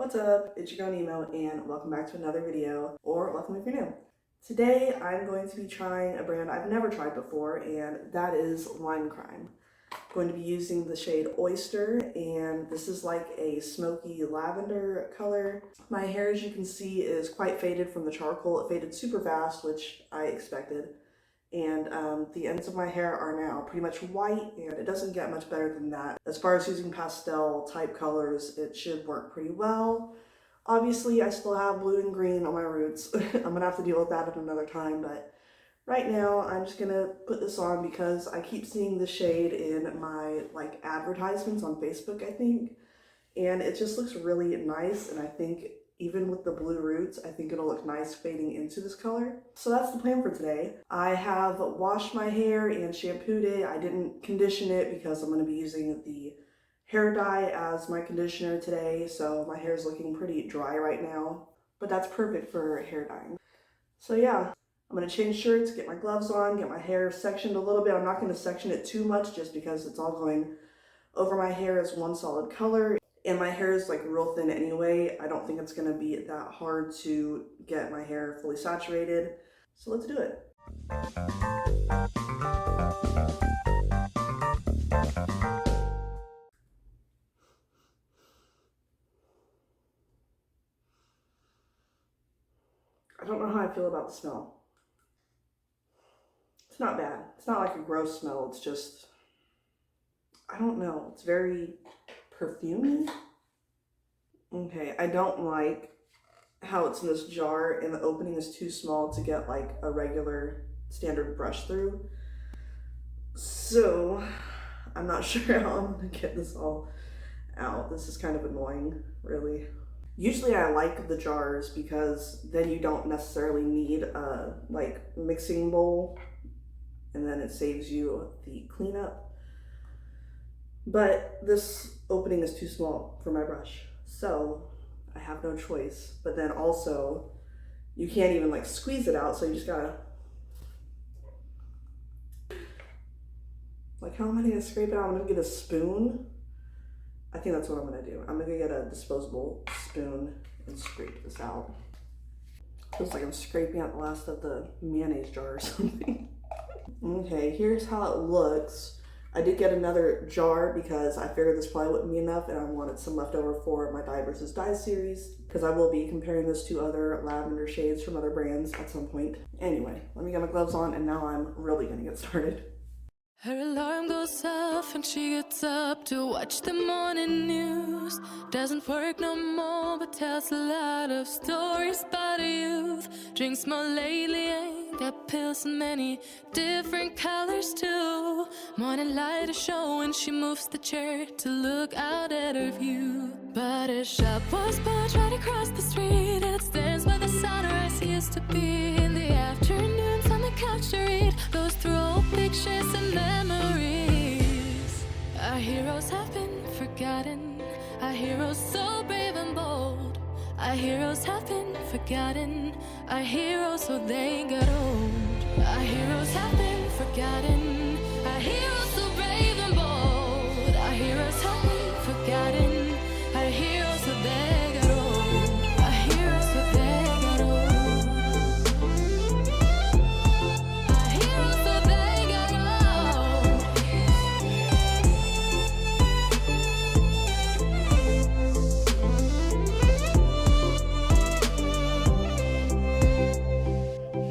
what's up? It's your girl Nemo and welcome back to another video, or welcome if you're new. Today I'm going to be trying a brand I've never tried before, and that is Lime Crime. I'm going to be using the shade Oyster, and this is like a smoky lavender color. My hair, as you can see, is quite faded from the charcoal. It faded super fast, which I expected. And the ends of my hair are now pretty much white, and it doesn't get much better than that. As far as using pastel type colors, it should work pretty well. Obviously, I still have blue and green on my roots. I'm gonna have to deal with that at another time, but right now I'm just gonna put this on because I keep seeing the shade in my advertisements on Facebook, I think, and it just looks really nice, and I think even with the blue roots, I think it'll look nice fading into this color. So that's the plan for today. I have washed my hair and shampooed it. I didn't condition it because I'm going to be using the hair dye as my conditioner today, so my hair is looking pretty dry right now, but that's perfect for hair dyeing. So yeah, I'm going to change shirts, get my gloves on, get my hair sectioned a little bit. I'm not going to section it too much just because it's all going over my hair as one solid color. And my hair is like real thin anyway. I don't think it's gonna be that hard to get my hair fully saturated. So let's do it. I don't know how I feel about the smell. It's not bad. It's not like a gross smell. It's just, I don't know. It's very perfumey. Okay, I don't like how it's in this jar and the opening is too small to get like a regular standard brush through. So I'm not sure how I'm gonna get this all out. This is kind of annoying, really. Usually I like the jars because then you don't necessarily need a mixing bowl, and then it saves you the cleanup. But this opening is too small for my brush, so I have no choice. But then also, you can't even squeeze it out, so you just gotta, how am I gonna scrape it out? I'm gonna get a spoon. I think that's what I'm gonna do. I'm gonna get a disposable spoon and scrape this out. Feels like I'm scraping out the last of the mayonnaise jar or something. Okay, here's how it looks. I did get another jar because I figured this probably wouldn't be enough, and I wanted some left over for my Dye vs. Dye series because I will be comparing this to other lavender shades from other brands at some point. Anyway, let me get my gloves on, and now I'm really gonna get started. Her alarm goes off and she gets up to watch the morning news. Doesn't work no more but tells a lot of stories about her youth. Drinks more lately, ain't got pills in many different colors too. Morning light is showing, she moves the chair to look out at her view. But her shop was built right across the street, and it stands where the sunrise used to be. In the afternoons on the couch to read, goes through old pictures and memories. Our heroes have been forgotten, our heroes so brave and bold. Our heroes have been forgotten, our heroes so they got old. Our heroes have been forgotten, our heroes so brave and bold. Our heroes have been forgotten, our heroes so they got old. Our heroes so they got old. Our heroes so they got old.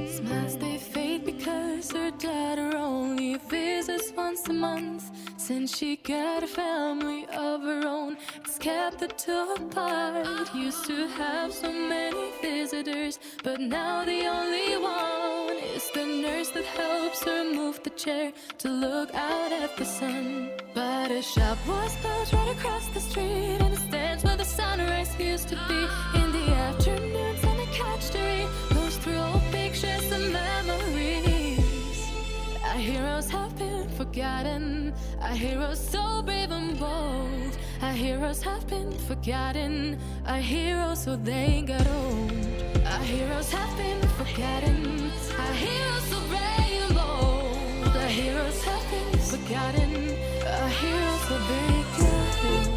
Smiles they fade because her daughter only visits once a month. Since she got a family of her own, it's kept the two apart. Used to have so many visitors, but now the only one is the nurse that helps her move the chair to look out at the sun. But her shop was built right across the street, and it stands where the sunrise used to be. In the afternoons on the couch to read, goes through old pictures and memories. Our heroes have been forgotten, our heroes so brave and bold. Our heroes have been forgotten, our heroes so they got old. Our heroes have been forgotten, our heroes so brave and bold. Our heroes have been forgotten, our heroes so they got old.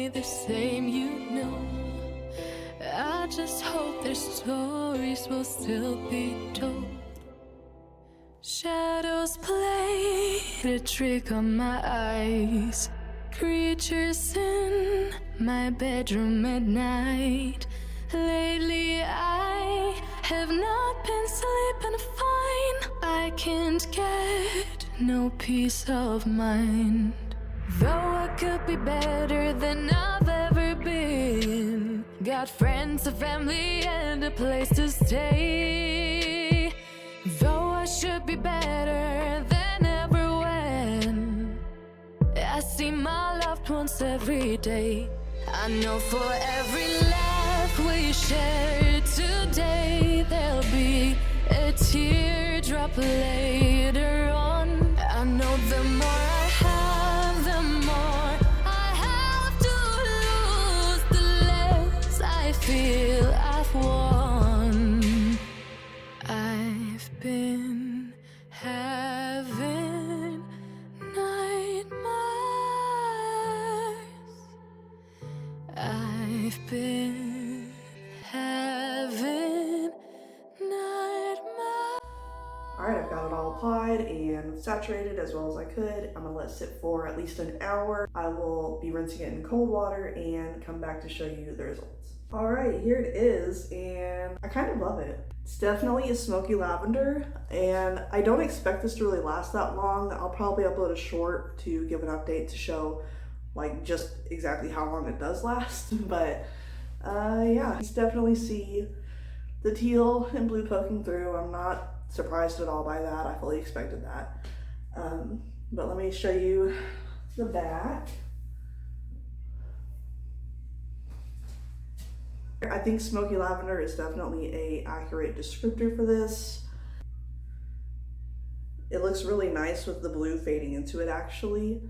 me the same, you know. I just hope their stories will still be told. Shadows played a trick on my eyes. Creatures in my bedroom at night. Lately I have not been sleeping fine. I can't get no peace of mind. Though I could be better than I've ever been. Got friends, a family, and a place to stay. Though I should be better than ever when I see my loved ones every day. I know for every laugh we share today, there'll be a teardrop later on. I know the more I have, the more I have to lose, the less I feel I've won. I've been having nightmares. I've been having nightmares. Alright, I've got it all applied and saturated as well as I could. I'm gonna let it sit for at least an hour. I will be rinsing it in cold water and come back to show you the results. Alright, here it is, and I kind of love it. It's definitely a smoky lavender, and I don't expect this to really last that long. I'll probably upload a short to give an update to show like just exactly how long it does last. But yeah, you definitely see the teal and blue poking through. I'm not surprised at all by that. I fully expected that. But let me show you the back. I think smoky lavender is definitely a accurate descriptor for this. It looks really nice with the blue fading into it actually.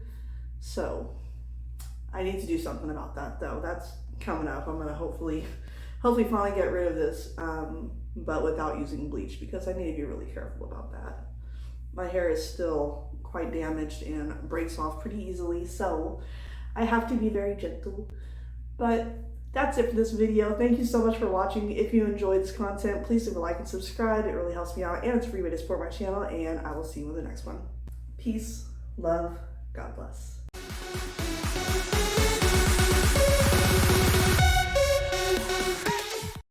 So I need to do something about that though. That's coming up. I'm gonna hopefully finally get rid of this, but without using bleach, because I need to be really careful about that. My hair is still quite damaged and breaks off pretty easily, so I have to be very gentle. But that's it for this video. Thank you so much for watching. If you enjoyed this content, please leave a like and subscribe. It really helps me out, and it's a free way to support my channel, and I will see you in the next one. Peace, love, God bless.